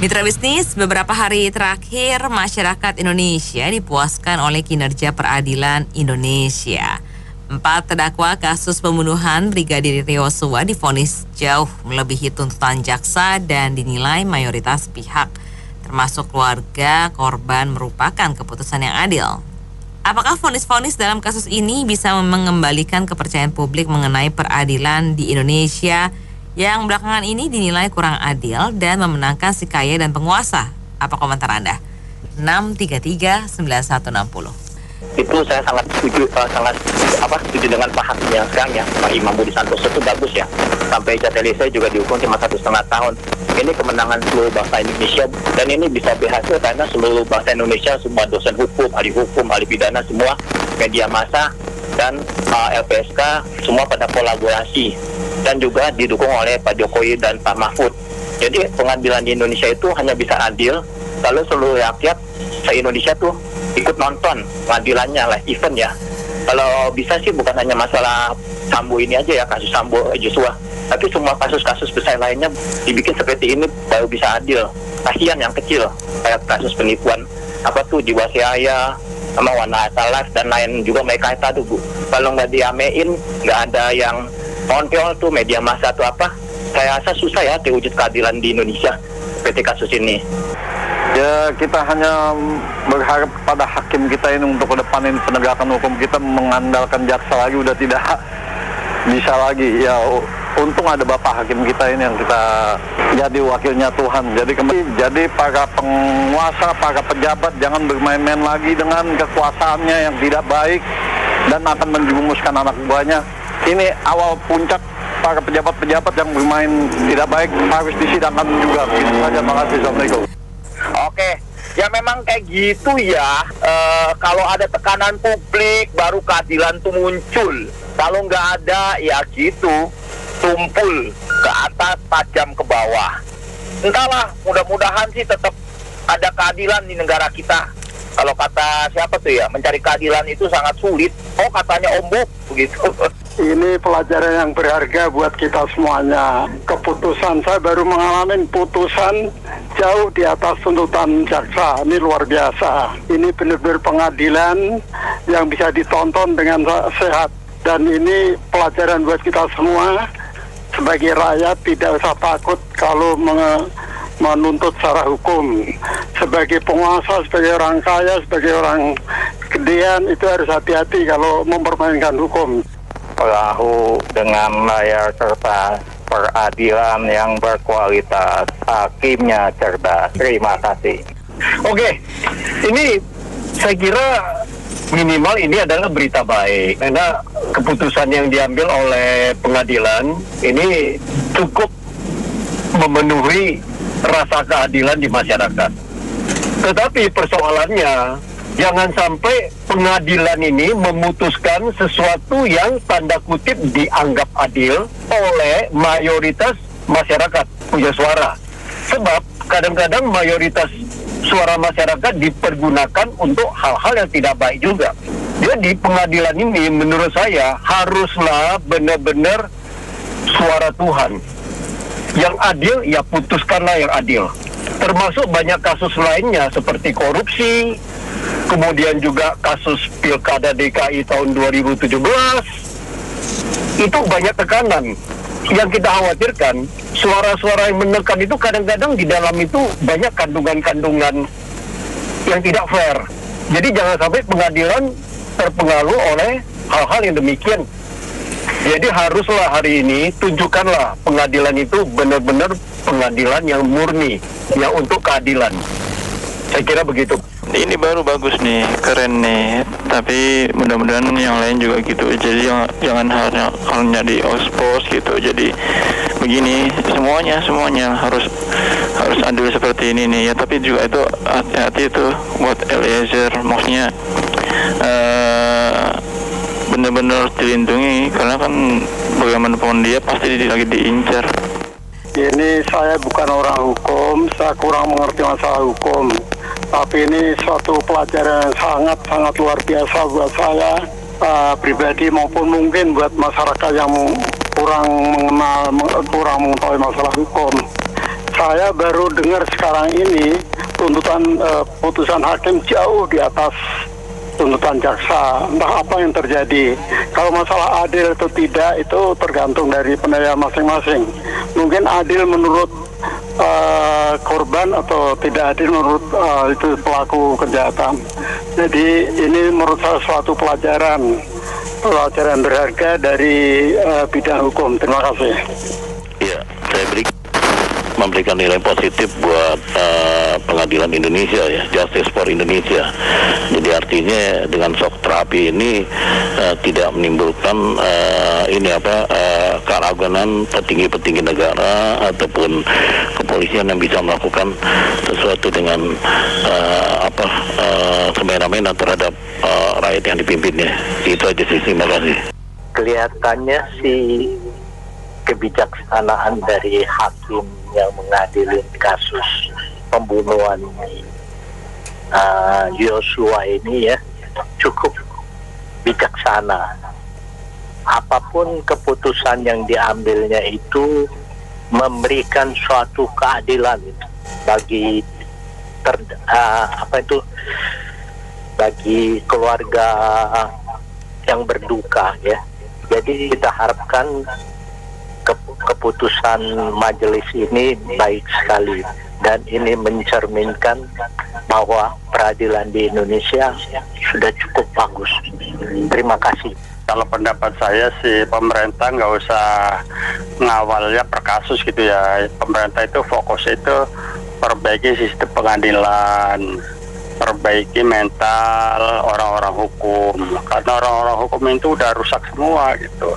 Mitra bisnis, beberapa hari terakhir masyarakat Indonesia dipuaskan oleh kinerja peradilan Indonesia. 4 terdakwa kasus pembunuhan Brigadir Yosua divonis jauh melebihi tuntutan jaksa dan dinilai mayoritas pihak, termasuk keluarga korban, merupakan keputusan yang adil. Apakah vonis-vonis dalam kasus ini bisa mengembalikan kepercayaan publik mengenai peradilan di Indonesia yang belakangan ini dinilai kurang adil dan memenangkan si kaya dan penguasa? Apa komentar Anda? 6339160. Itu saya sangat setuju, setuju dengan Pak Hakim yang sekarang ya, Pak Imam Budi Santoso, itu bagus ya. Sampai Jatelisa juga dihukum cuma 1,5 tahun. Ini kemenangan seluruh bangsa Indonesia, dan ini bisa berhasil karena seluruh bangsa Indonesia, semua dosen hukum, ahli pidana, semua media massa dan LPSK semua pada kolaborasi dan juga didukung oleh Pak Jokowi dan Pak Mahfud. Jadi pengadilan di Indonesia itu hanya bisa adil kalau seluruh rakyat se-Indonesia tuh ikut nonton pengadilannya, live event ya. Kalau bisa sih bukan hanya masalah Sambo ini aja ya, kasus Sambo Joshua, tapi semua kasus-kasus besar lainnya dibikin seperti ini baru bisa adil. Kasihan yang kecil kayak kasus penipuan Jiwasraya sama Wana Life dan lain juga mereka itu Bu. Kalau nggak diamein, nggak ada yang kontrol tuh media massa atau apa, saya rasa susah ya diwujud keadilan di Indonesia seperti kasus ini. Ya, kita hanya berharap pada hakim kita ini untuk ke depan ini penegakan hukum kita mengandalkan jaksa lagi udah tidak bisa lagi. Ya, untung ada Bapak Hakim kita ini yang kita jadi wakilnya Tuhan. Jadi para penguasa, para pejabat jangan bermain-main lagi dengan kekuasaannya yang tidak baik dan akan menjerumuskan anak buahnya. Ini awal puncak para pejabat-pejabat yang bermain tidak baik harus disidangkan juga. Itu saja, terima kasih. Assalamualaikum. Oke, ya memang kayak gitu ya. Kalau ada tekanan publik baru keadilan tuh muncul. Kalau nggak ada ya gitu, tumpul ke atas, tajam ke bawah. Entahlah, mudah-mudahan sih tetap ada keadilan di negara kita. Kalau kata siapa tuh ya, mencari keadilan itu sangat sulit. Oh, katanya Om Buk, begitu. Ini pelajaran yang berharga buat kita semuanya. Keputusan, saya baru mengalami putusan jauh di atas tuntutan jaksa. Ini luar biasa. Ini benar-benar pengadilan yang bisa ditonton dengan sehat. Dan ini pelajaran buat kita semua. Sebagai rakyat tidak usah takut kalau menuntut secara hukum. Sebagai penguasa, sebagai orang kaya, sebagai orang gedean, itu harus hati-hati kalau mempermainkan hukum. Perahu dengan layar kertas, peradilan yang berkualitas, hakimnya cerdas. Terima kasih. Oke, ini saya kira minimal ini adalah berita baik karena keputusan yang diambil oleh pengadilan ini cukup memenuhi rasa keadilan di masyarakat. Tetapi persoalannya, jangan sampai pengadilan ini memutuskan sesuatu yang tanda kutip dianggap adil oleh mayoritas masyarakat punya suara. Sebab kadang-kadang mayoritas suara masyarakat dipergunakan untuk hal-hal yang tidak baik juga. Jadi pengadilan ini menurut saya haruslah benar-benar suara Tuhan. Yang adil, ya putuskanlah yang adil. Termasuk banyak kasus lainnya seperti korupsi, kemudian juga kasus Pilkada DKI tahun 2017. Itu banyak tekanan. Yang kita khawatirkan, suara-suara yang menekan itu kadang-kadang di dalam itu banyak kandungan-kandungan yang tidak fair. Jadi jangan sampai pengadilan terpengaruh oleh hal-hal yang demikian. Jadi haruslah hari ini tunjukkanlah pengadilan itu benar-benar pengadilan yang murni, yang untuk keadilan. Saya kira begitu. Ini baru bagus nih, keren nih. Tapi mudah-mudahan yang lain juga gitu. Jadi jangan hanya di ospos gitu. Jadi begini, semuanya harus adil seperti ini nih. Ya tapi juga itu hati-hati itu buat Eliezer, maksudnya benar-benar dilindungi karena kan bagaimanapun dia pasti lagi diincar. Ini saya bukan orang hukum, saya kurang mengerti masalah hukum. Tapi ini suatu pelajaran yang sangat luar biasa buat saya pribadi maupun mungkin buat masyarakat yang kurang mengetahui masalah hukum. Saya baru dengar sekarang ini tuntutan putusan hakim jauh di atas tuntutan jaksa. Entah apa yang terjadi. Kalau masalah adil atau tidak itu tergantung dari penilaian masing-masing. Mungkin adil menurut korban atau tidak adil menurut itu pelaku kejahatan. Jadi ini menurut saya suatu pelajaran berharga dari bidang hukum. Terima kasih. Ya, saya memberikan nilai positif buat pengadilan Indonesia ya, Justice for Indonesia. Jadi artinya dengan shock terapi ini tidak menimbulkan keraguan petinggi-petinggi negara ataupun kepolisian yang bisa melakukan sesuatu dengan semena-mena terhadap rakyat yang dipimpinnya. Itu aja sih, terima kasih. Kelihatannya sih kebijaksanaan dari hakim yang mengadili kasus pembunuhan Yosua ini ya cukup bijaksana. Apapun keputusan yang diambilnya itu memberikan suatu keadilan bagi bagi keluarga yang berduka ya. Jadi kita harapkan keputusan majelis ini baik sekali dan ini mencerminkan bahwa peradilan di Indonesia sudah cukup bagus. Terima kasih. Kalau pendapat saya sih pemerintah nggak usah ngawalnya per kasus gitu ya. Pemerintah itu fokus itu perbaiki sistem pengadilan, perbaiki mental orang-orang hukum. Karena orang-orang hukum itu udah rusak semua gitu.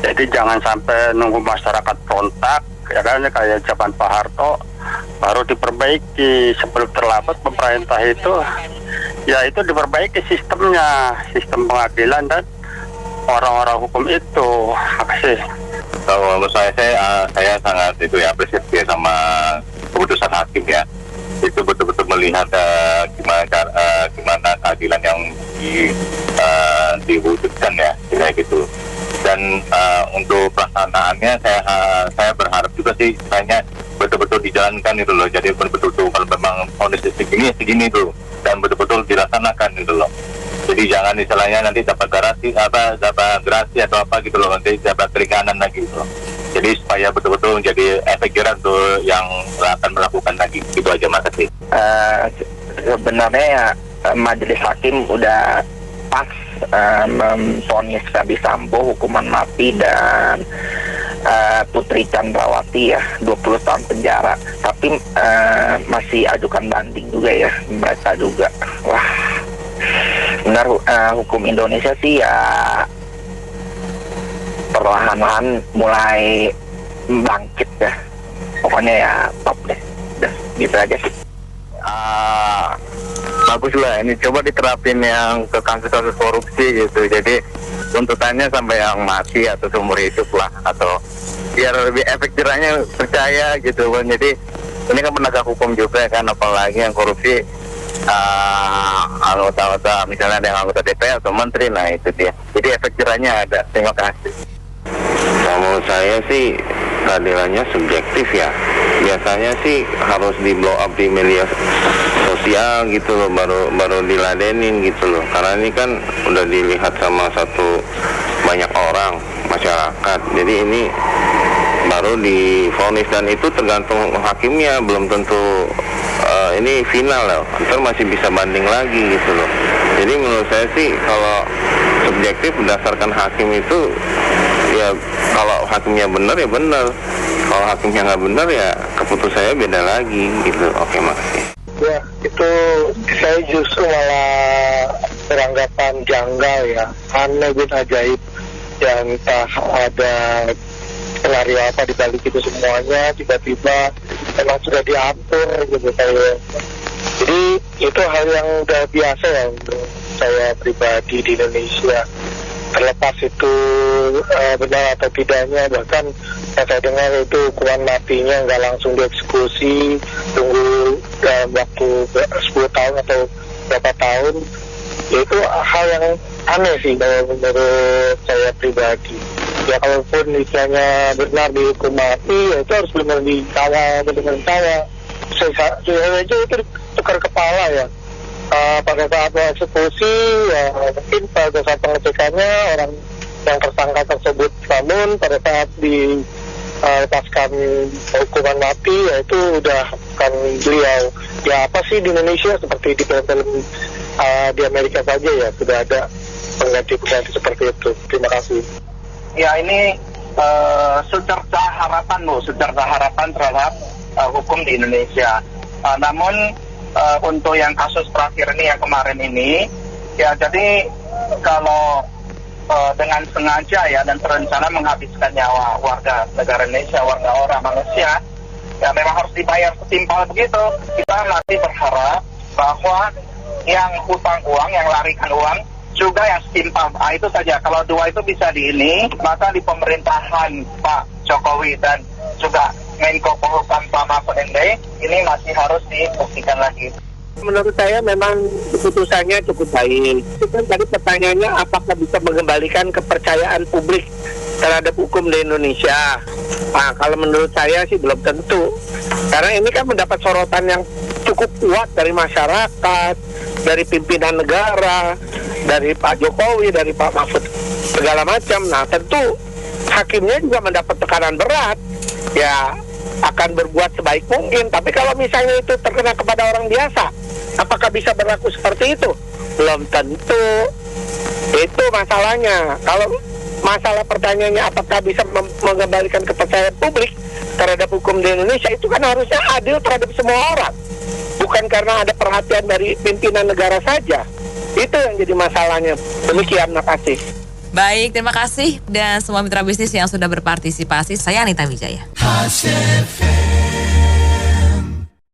Jadi jangan sampai nunggu masyarakat frontak, ya kan, kayak zaman Pak Harto baru diperbaiki. Sebelum terlambat pemerintah itu, ya itu diperbaiki sistemnya, sistem pengadilan dan orang-orang hukum itu. Makasih. Kalau menurut saya sangat apresiasi sama keputusan hakim ya. Itu betul-betul melihat gimana keadilan yang diwujudkan ya, kayak gitu. Dan untuk pelaksanaannya saya berharap juga sih misalnya betul-betul dijalankan itu loh. Jadi betul-betul kalau memang kondisi segini dulu dan betul-betul dilaksanakan itu loh. Jadi jangan istilahnya nanti dapat gerasi atau apa gitu loh, nanti dapat keringanan lagi gitu loh. Jadi supaya betul-betul menjadi efek jerah untuk yang akan melakukan lagi. Itu aja, makasih. Sebenarnya ya majelis hakim udah pas memvonis Ferdy Sambo hukuman mati dan Putri Chandrawati ya 20 tahun penjara. Tapi masih ajukan banding juga ya mereka juga. Wah, benar hukum Indonesia sih ya perlahan-lahan mulai bangkit ya. Pokoknya ya top deh. Udah gitu aja sih. Bagus lah, ini coba diterapin yang ke kasus-kasus korupsi gitu. Jadi tuntutannya sampai yang mati atau seumur hidup lah, atau biar lebih efek jerahnya percaya gitu kan. Jadi ini kan penegak hukum juga kan, apalagi yang korupsi anggota misalnya ada yang anggota DPR atau menteri, nah itu dia. Jadi efek jerahnya ada. Terima kasih. Kalau saya sih keadilannya subjektif ya. Biasanya sih harus di blow up di media sosial gitu loh, baru diladenin gitu loh. Karena ini kan udah dilihat sama banyak orang masyarakat. Jadi ini baru divonis dan itu tergantung hakimnya, belum tentu ini final loh. Ntar masih bisa banding lagi gitu loh. Jadi menurut saya sih kalau subjektif berdasarkan hakim itu ya, kalau hakimnya benar ya benar, kalau hakimnya nggak benar ya keputusannya beda lagi gitu. Oke, makasih. Ya, itu saya justru malah beranggapan janggal ya, aneh bin ajaib, yang entah ada skenario apa di balik itu semuanya, tiba-tiba memang sudah diatur gitu kayak. Jadi itu hal yang udah biasa ya untuk saya pribadi di Indonesia. Terlepas itu benar atau tidaknya, bahkan saya dengar itu hukuman matinya nggak langsung dieksekusi, tunggu dalam waktu 10 tahun atau berapa tahun. Itu hal yang aneh sih menurut saya pribadi. Ya kalaupun misalnya benar dihukum mati, ya itu harus benar dikawal. Saya aja itu tukar kepala ya. Pada saat eksekusi, ya mungkin pada saat pengecekannya orang yang tersangka tersebut, namun pada saat lepaskan hukuman mati, ya itu udah kan beliau. Ya apa sih di Indonesia seperti di film-film di Amerika saja ya sudah ada pengganti seperti itu. Terima kasih. Ya ini secerca harapan terhadap hukum di Indonesia. Namun untuk yang kasus terakhir ini yang kemarin ini, ya jadi kalau dengan sengaja ya dan berencana menghabiskan nyawa warga negara Indonesia, warga orang manusia, ya memang harus dibayar setimpal begitu. Kita masih berharap bahwa yang hutang uang, yang larikan uang juga yang setimpal. Itu saja. Kalau dua itu bisa maka di pemerintahan Pak Jokowi dan juga Menko Polhukam Pak Mahfud MD ini masih harus dibuktikan lagi. Menurut saya memang keputusannya cukup baik. Itu tadi pertanyaannya apakah bisa mengembalikan kepercayaan publik terhadap hukum di Indonesia. Nah, kalau menurut saya sih belum tentu. Karena ini kan mendapat sorotan yang cukup kuat dari masyarakat, dari pimpinan negara, dari Pak Jokowi, dari Pak Mahfud, segala macam. Nah, tentu hakimnya juga mendapat tekanan berat. Ya, akan berbuat sebaik mungkin. Tapi kalau misalnya itu terkena kepada orang biasa, apakah bisa berlaku seperti itu? Belum tentu. Itu masalahnya. Kalau masalah pertanyaannya apakah bisa mengembalikan kepercayaan publik terhadap hukum di Indonesia, itu kan harusnya adil terhadap semua orang. Bukan karena ada perhatian dari pimpinan negara saja. Itu yang jadi masalahnya. Demikian, makasih. Baik, terima kasih dan semua mitra bisnis yang sudah berpartisipasi. Saya Anita Wijaya.